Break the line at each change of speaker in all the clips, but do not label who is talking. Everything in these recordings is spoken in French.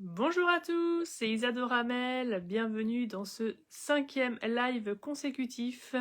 Bonjour à tous, c'est Isadora Mel, bienvenue dans ce 5e live consécutif.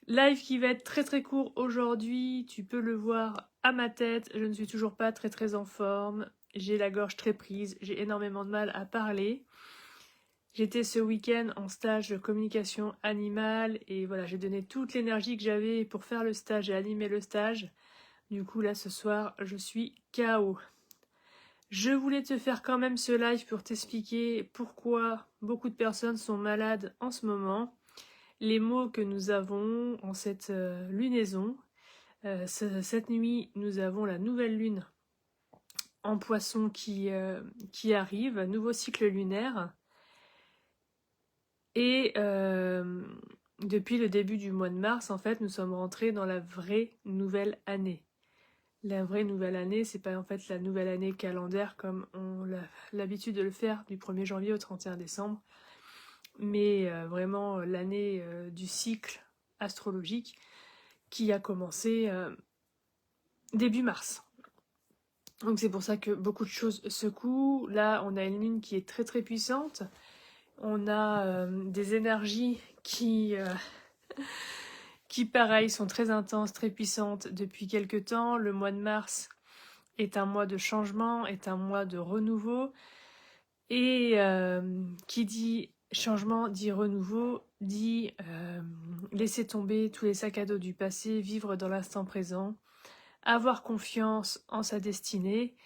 Live qui va être très court aujourd'hui, tu peux le voir à ma tête, je ne suis toujours pas très en forme, j'ai la gorge très prise, j'ai énormément de mal à parler. J'étais ce week-end en stage de communication animale et voilà, j'ai donné toute l'énergie que j'avais pour faire le stage et animer le stage. Du coup là ce soir, je suis KO. Je voulais te faire quand même ce live pour t'expliquer pourquoi beaucoup de personnes sont malades en ce moment, les maux que nous avons en cette lunaison. Cette nuit, nous avons la nouvelle lune en Poisson qui arrive, nouveau cycle lunaire. Et depuis le début du mois de mars, en fait, nous sommes rentrés dans la vraie nouvelle année. La vraie nouvelle année, c'est pas en fait la nouvelle année calendaire comme on a l'habitude de le faire du 1er janvier au 31 décembre, mais vraiment l'année du cycle astrologique qui a commencé début mars. Donc c'est pour ça que beaucoup de choses secouent. Là, on a une lune qui est très puissante. On a des énergies qui pareil, sont très intenses, très puissantes depuis quelque temps. Le mois de mars est un mois de changement, est un mois de renouveau. Et qui dit changement, dit renouveau, dit laisser tomber tous les sacs à dos du passé, vivre dans l'instant présent, avoir confiance en sa destinée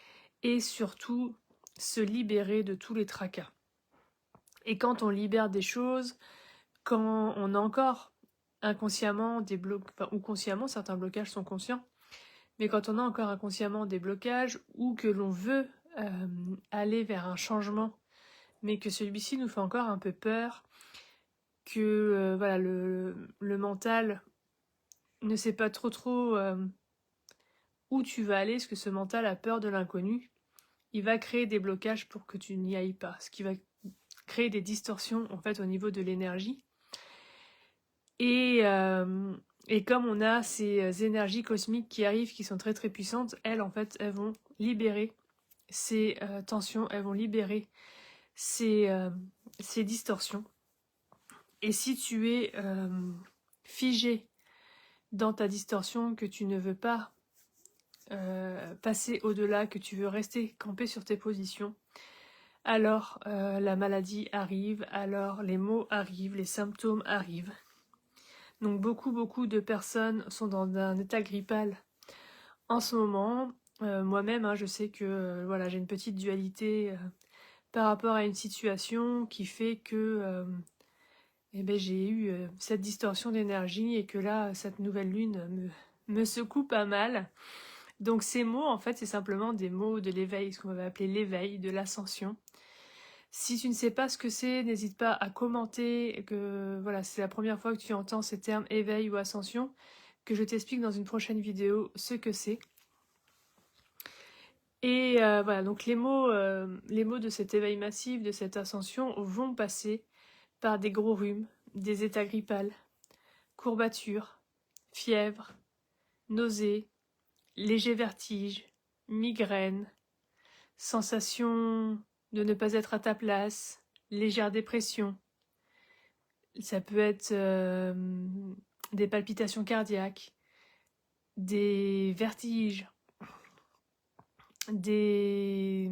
et surtout se libérer de tous les tracas. Et quand on libère des choses, quand on a encore inconsciemment des blocages, ou consciemment, certains blocages sont conscients, mais quand on a encore inconsciemment des blocages ou que l'on veut aller vers un changement, mais que celui-ci nous fait encore un peu peur, que voilà, le mental ne sait pas trop où tu vas aller, parce que ce mental a peur de l'inconnu, il va créer des blocages pour que tu n'y ailles pas, ce qui va créer des distorsions en fait au niveau de l'énergie. Et comme on a ces énergies cosmiques qui arrivent, qui sont très puissantes, elles en fait, elles vont libérer ces tensions, elles vont libérer ces distorsions. Et si tu es figé dans ta distorsion, que tu ne veux pas passer au-delà, que tu veux rester campé sur tes positions, alors la maladie arrive, alors les maux arrivent, les symptômes arrivent. Donc beaucoup de personnes sont dans un état grippal en ce moment. Moi-même, je sais que voilà, j'ai une petite dualité par rapport à une situation qui fait que j'ai eu cette distorsion d'énergie et que là, cette nouvelle lune me secoue pas mal. Donc ces mots, en fait, c'est simplement des mots de l'éveil, ce qu'on va appeler l'éveil, de l'ascension. Si tu ne sais pas ce que c'est, n'hésite pas à commenter, que voilà, c'est la première fois que tu entends ces termes éveil ou ascension, que je t'explique dans une prochaine vidéo ce que c'est. Et voilà, donc les mots de cet éveil massif, de cette ascension, vont passer par des gros rhumes, des états grippales, courbatures, fièvre, nausées, légers vertiges, migraines, sensation de ne pas être à ta place, légère dépression. Ça peut être des palpitations cardiaques, des vertiges, des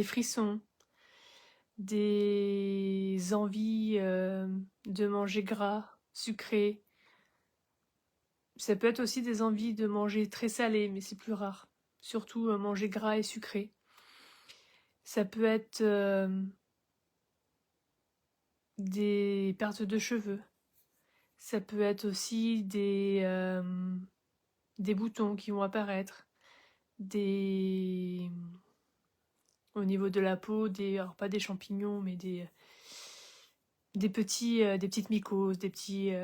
frissons, des envies de manger gras, sucré. Ça peut être aussi des envies de manger très salé, mais c'est plus rare. Surtout manger gras et sucré. Ça peut être des pertes de cheveux. Ça peut être aussi des boutons qui vont apparaître. Au niveau de la peau, alors pas des champignons, mais des petites mycoses, des petits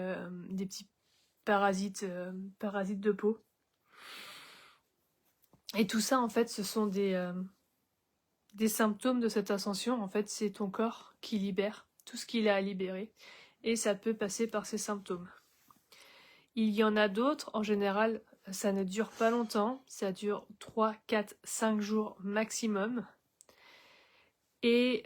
parasites de peau. Et tout ça, en fait, ce sont des symptômes de cette ascension. En fait, c'est ton corps qui libère tout ce qu'il a à libérer. Et ça peut passer par ces symptômes. Il y en a d'autres, en général, ça ne dure pas longtemps. Ça dure 3, 4, 5 jours maximum. Et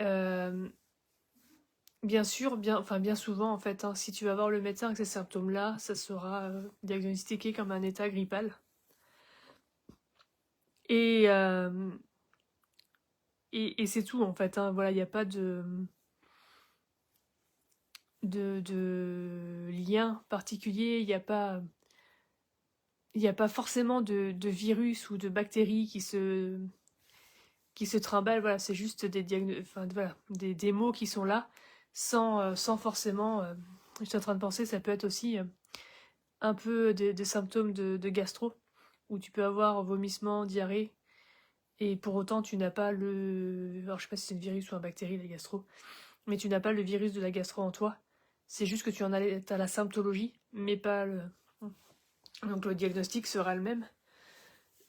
bien sûr, bien souvent en fait, hein, si tu vas voir le médecin avec ces symptômes-là, ça sera diagnostiqué comme un état grippal. Et, euh, et c'est tout en fait, hein, voilà, il n'y a pas de lien particulier, il n'y a pas forcément de virus ou de bactéries qui se trimballent, voilà, c'est juste voilà, des mots qui sont là, sans forcément, je suis en train de penser, ça peut être aussi un peu des symptômes de gastro, où tu peux avoir vomissement, diarrhée, et pour autant tu n'as pas alors je sais pas si c'est une virus ou un bactérie, la gastro, mais tu n'as pas le virus de la gastro en toi, c'est juste que t'as la symptologie, mais pas le... Donc le diagnostic sera le même.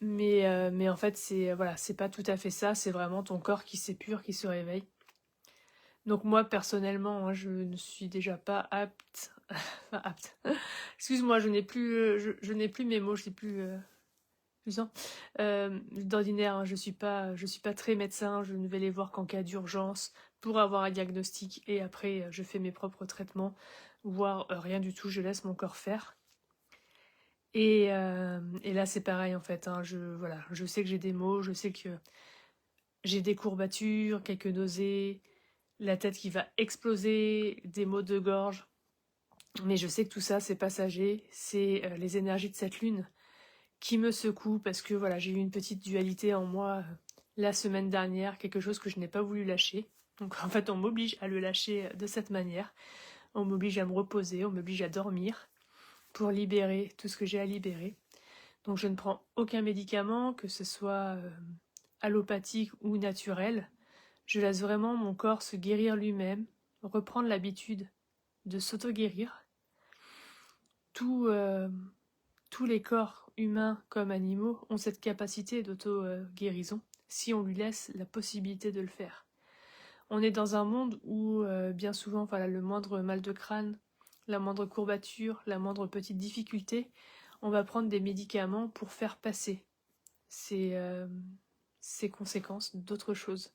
Mais en fait, voilà, c'est pas tout à fait ça, c'est vraiment ton corps qui s'épure, qui se réveille. Donc moi, personnellement, hein, je ne suis déjà pas apte... Enfin, apte. Excuse-moi, je n'ai plus mes mots, je sais plus... Suffisant. D'ordinaire, hein, je suis pas très médecin, je ne vais les voir qu'en cas d'urgence pour avoir un diagnostic et après je fais mes propres traitements, voire rien du tout, je laisse mon corps faire. Et là c'est pareil en fait, hein, voilà, je sais que j'ai des maux, je sais que j'ai des courbatures, quelques nausées, la tête qui va exploser, des maux de gorge, mais je sais que tout ça c'est passager, c'est les énergies de cette lune qui me secoue parce que voilà, j'ai eu une petite dualité en moi la semaine dernière, quelque chose que je n'ai pas voulu lâcher. Donc en fait, on m'oblige à le lâcher de cette manière. On m'oblige à me reposer, on m'oblige à dormir pour libérer tout ce que j'ai à libérer. Donc je ne prends aucun médicament, que ce soit allopathique ou naturel. Je laisse vraiment mon corps se guérir lui-même, reprendre l'habitude de s'auto-guérir. Tout, tous les corps, humains comme animaux, ont cette capacité d'auto-guérison si on lui laisse la possibilité de le faire. On est dans un monde où bien souvent, voilà, le moindre mal de crâne, la moindre courbature, la moindre petite difficulté, on va prendre des médicaments pour faire passer ces conséquences d'autres choses.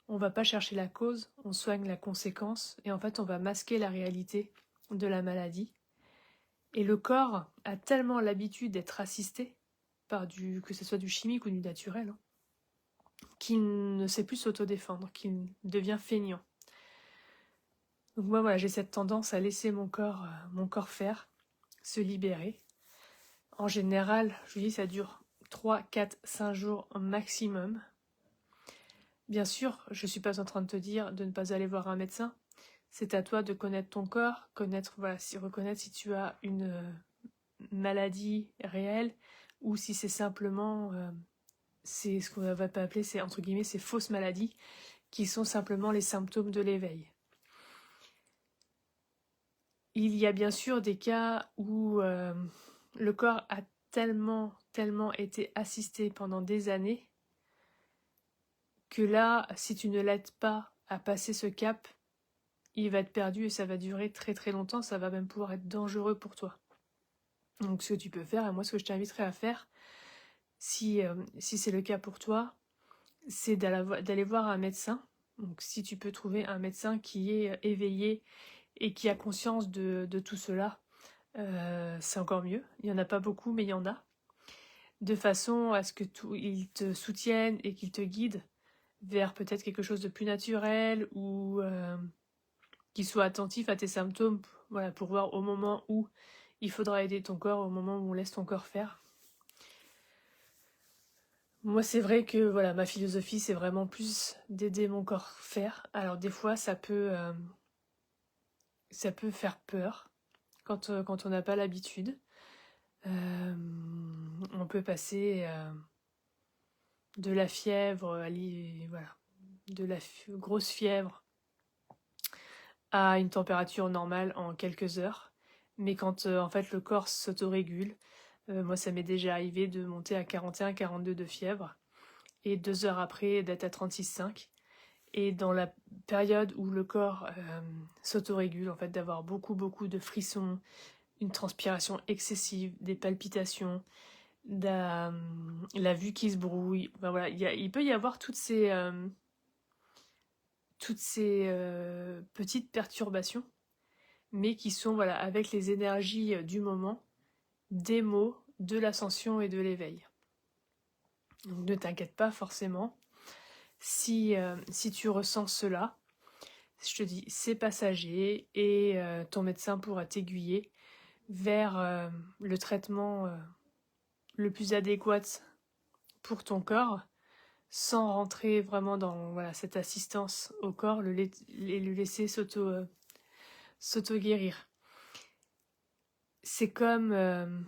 On va pas chercher la cause, on soigne la conséquence et en fait on va masquer la réalité de la maladie. Et le corps a tellement l'habitude d'être assisté par que ce soit du chimique ou du naturel, hein, qu'il ne sait plus s'autodéfendre, qu'il devient feignant. Donc moi voilà, j'ai cette tendance à laisser mon corps faire, se libérer. En général, je vous dis, ça dure 3, 4, 5 jours maximum. Bien sûr, je ne suis pas en train de te dire de ne pas aller voir un médecin. C'est à toi de connaître ton corps, reconnaître si tu as une maladie réelle ou si c'est simplement c'est ce qu'on va pas appeler, c'est entre guillemets ces fausses maladies qui sont simplement les symptômes de l'éveil. Il y a bien sûr des cas où le corps a tellement été assisté pendant des années que là, si tu ne l'aides pas à passer ce cap, il va être perdu et ça va durer très très longtemps, ça va même pouvoir être dangereux pour toi. Donc ce que tu peux faire, et moi ce que je t'inviterais à faire, si c'est le cas pour toi, c'est d'aller voir un médecin. Donc si tu peux trouver un médecin qui est éveillé et qui a conscience de tout cela, c'est encore mieux. Il n'y en a pas beaucoup, mais il y en a. De façon à ce que ils te soutiennent et qu'ils te guident vers peut-être quelque chose de plus naturel ou qu'ils soient attentifs à tes symptômes, voilà, pour voir au moment où il faudra aider ton corps, au moment où on laisse ton corps faire. Moi, c'est vrai que voilà, ma philosophie, c'est vraiment plus d'aider mon corps faire. Alors des fois, ça peut faire peur quand on n'a pas l'habitude. On peut passer de la fièvre, voilà, de la grosse fièvre à une température normale en quelques heures. Mais quand en fait le corps s'autorégule, moi ça m'est déjà arrivé de monter à 41-42 de fièvre et 2 heures après d'être à 36,5. Et dans la période où le corps s'autorégule, en fait d'avoir beaucoup de frissons, une transpiration excessive, des palpitations, la vue qui se brouille, ben voilà, il peut y avoir toutes ces toutes ces petites perturbations, mais qui sont voilà, avec les énergies du moment, des mots, de l'ascension et de l'éveil. Donc ne t'inquiète pas forcément. Si tu ressens cela, je te dis, c'est passager et ton médecin pourra t'aiguiller vers le traitement le plus adéquat pour ton corps, sans rentrer vraiment dans voilà, cette assistance au corps, le laisser s'auto-guérir. C'est comme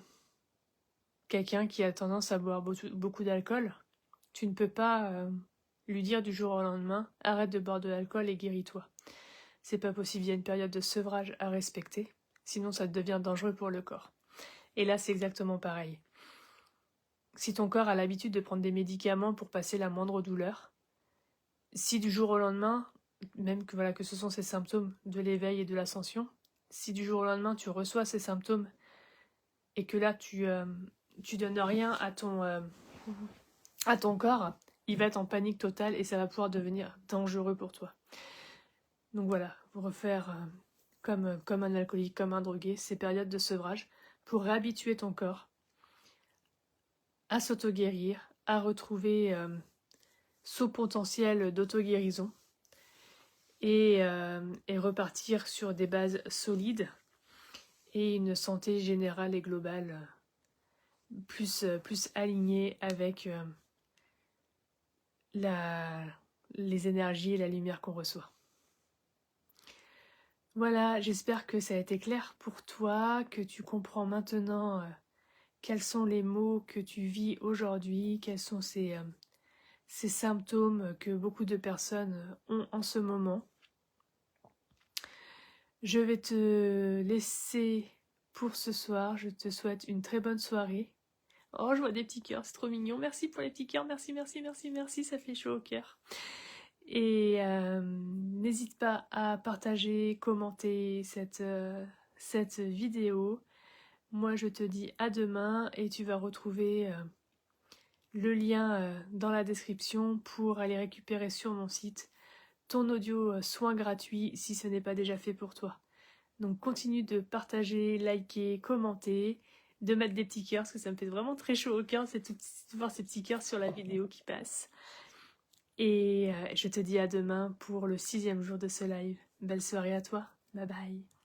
quelqu'un qui a tendance à boire beaucoup d'alcool. Tu ne peux pas lui dire du jour au lendemain, arrête de boire de l'alcool et guéris-toi. C'est pas possible, il y a une période de sevrage à respecter, sinon ça devient dangereux pour le corps. Et là, c'est exactement pareil. Si ton corps a l'habitude de prendre des médicaments pour passer la moindre douleur, si du jour au lendemain, même que voilà que ce sont ces symptômes de l'éveil et de l'ascension, si du jour au lendemain tu reçois ces symptômes et que là tu donnes rien à ton corps, il va être en panique totale et ça va pouvoir devenir dangereux pour toi. Donc voilà, refaire comme un alcoolique, comme un drogué, ces périodes de sevrage pour réhabituer ton corps à s'auto-guérir, à retrouver son potentiel d'auto-guérison et repartir sur des bases solides et une santé générale et globale plus alignée avec les énergies et la lumière qu'on reçoit. Voilà, j'espère que ça a été clair pour toi, que tu comprends maintenant quels sont les maux que tu vis aujourd'hui, quels sont ces symptômes que beaucoup de personnes ont en ce moment. Je vais te laisser pour ce soir. Je te souhaite une très bonne soirée. Oh, je vois des petits cœurs, c'est trop mignon. Merci pour les petits cœurs, merci, ça fait chaud au cœur. Et n'hésite pas à partager, commenter cette vidéo. Moi, je te dis à demain et tu vas retrouver le lien dans la description pour aller récupérer sur mon site ton audio soin gratuit si ce n'est pas déjà fait pour toi. Donc continue de partager, liker, commenter, de mettre des petits cœurs parce que ça me fait vraiment très chaud au cœur de voir ces petits cœurs sur la vidéo qui passe. Et je te dis à demain pour le 6e jour de ce live. Belle soirée à toi. Bye bye.